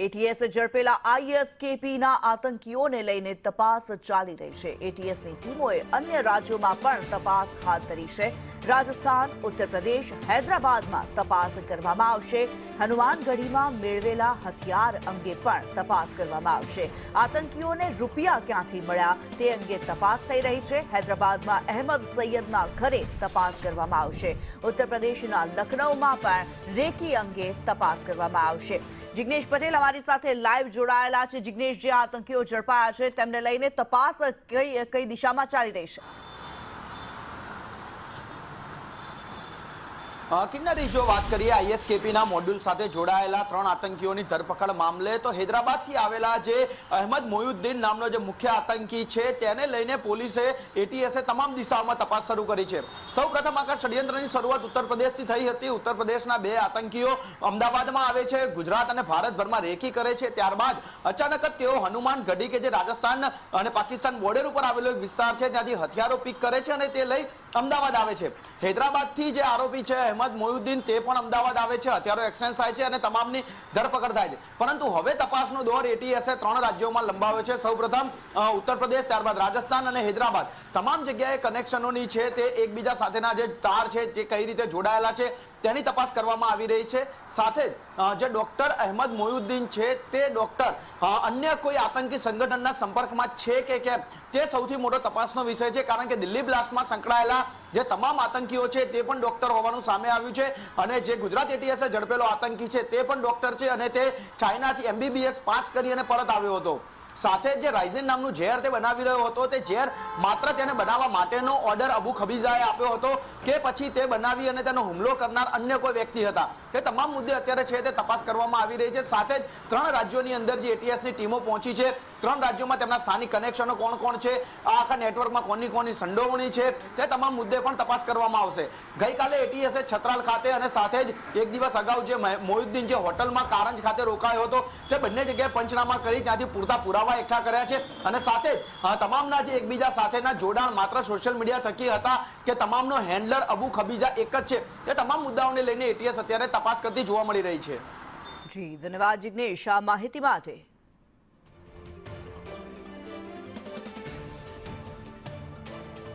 એટીએસે ઝડપેલા આઈએસકેપીના આતંકીઓને લઈને તપાસ ચાલી રહી છે। એટીએસની ટીમોએ અન્ય રાજ્યોમાં પણ તપાસ હાથ ધરી છે। રાજસ્થાન, ઉત્તર પ્રદેશ, હૈદરાબાદમાં તપાસ કરવામાં આવશે। હનુમાનગઢીમાં મેળવેલા હથિયાર અંગે પણ તપાસ કરવામાં આવશે। આતંકીઓને રૂપિયા ક્યાંથી મળ્યા તે અંગે તપાસ થઈ રહી છે। હૈદરાબાદમાં અહેમદ સૈયદના ઘરે તપાસ કરવામાં આવશે। ઉત્તર પ્રદેશના લખનૌમાં પણ રેકી અંગે તપાસ કરવામાં આવશે। જિગ્નેશ પટેલ અમારી સાથે લાઈવ જોડાયેલા છે। જિગ્નેશ, જે આતંકીઓ ઝડપાયા છે તેમને લઈને તપાસ કઈ દિશામાં ચાલી રહી છે? કિન્નરી, જો વાત કરીએ આઈએસકેપીના મોડ્યુલ સાથે જોડાયેલા 3 આતંકીઓની ધરપકડ મામલે, તો હૈદરાબાદથી આવેલા જે અહેમદ મોયુદ્દીન નામનો જે મુખ્ય આતંકી છે તેને લઈને પોલીસે એટીએસે તમામ દિશાઓમાં તપાસ શરૂ કરી છે। સૌપ્રથમ આ ષડયંત્રની શરૂઆત ઉત્તર પ્રદેશથી થઈ હતી। ઉત્તર પ્રદેશના 2 આતંકીઓ અમદાવાદમાં આવે છે, ગુજરાત અને ભારતભરમાં રેકી કરે છે। ત્યારબાદ અચાનક જ તેઓ હનુમાનગઢી કે જે રાજસ્થાન અને પાકિસ્તાન બોર્ડર ઉપર આવેલો એક વિસ્તાર છે ત્યાંથી હથિયારો પીક કરે છે અને તે લઈ અમદાવાદ આવે છે। હૈદરાબાદથી જે આરોપી છે અહેમદ મોયુદ્દીન તે પણ અમદાવાદ આવે છે, હથિયારો એક્સચેન્જ થાય છે અને તમામની ધરપકડ થાય છે। પરંતુ હવે તપાસનો દોર એટીએસે 3 રાજ્યોમાં લંબાવ્યો છે। સૌપ્રથમ ઉત્તર પ્રદેશ, ત્યારબાદ રાજસ્થાન અને હૈદરાબાદ તમામ જગ્યાએ કનેક્શનોની છે તે એકબીજા સાથેના જે તાર છે જે કઈ રીતે જોડાયેલા છે તેની તપાસ કરવામાં આવી રહી છે। સાથે જ જે ડોક્ટર અહેમદ મોયુદ્દીન છે તે ડોક્ટર અન્ય કોઈ આતંકી સંગઠનના સંપર્કમાં છે કે કેમ તે સૌથી મોટો તપાસનો વિષય છે, કારણ કે દિલ્હી બ્લાસ્ટમાં સંકળાયેલા જે તમામ આતંકીઓ છે તે પણ ડોક્ટર હોવાનું સામે આવ્યું છે અને જે ગુજરાત એટીએસે ઝડપેલો આતંકી છે તે પણ ડોક્ટર છે અને તે ચાઇનાથી એમબીબીએસ પાસ કરી અને પરત આવ્યો હતો। સાથે જે રાઇઝિન નામનું ઝેર તે બનાવી રહ્યો હતો તે ઝેર માત્ર તેને બનાવવા માટેનો ઓર્ડર અબુ ખબીઝાએ આપ્યો હતો કે પછી તે બનાવી અને તેનો હુમલો કરનાર અન્ય કોઈ વ્યક્તિ હતા, તે તમામ મુદ્દે અત્યારે છે તે તપાસ કરવામાં આવી રહી છે। સાથે જ 3 રાજ્યોની અંદર જે એટીએસની ટીમો પહોંચી છે, 3 રાજ્યોમાં તેમના સ્થાનિક કનેક્શનો કોણ કોણ છે, આ આખા નેટવર્કમાં કોની સંડોવણી છે તે તમામ મુદ્દે પણ તપાસ કરવામાં આવશે। ગઈકાલે એટીએસે છત્રાલ ખાતે અને સાથે જ એક દિવસ અગાઉ જે મોયુદ્દીન જે હોટલમાં કારંજ ખાતે રોકાયો હતો તે બંને જગ્યાએ પંચનામા કરી ત્યાંથી પૂરતા પુરાવા એકઠા કર્યા છે અને સાથે જ તમામના જે એકબીજા સાથેના જોડાણ માત્ર સોશિયલ મીડિયા થકી હતા કે તમામનો હેન્ડલર અબુ ખબીઝા એક જ છે, તે તમામ મુદ્દાઓને લઈને એટીએસ અત્યારે તપાસ કરતી જોવા મળી રહી છે। જી, ધન્યવાદ જિગ્નેશ આ માહિતી માટે।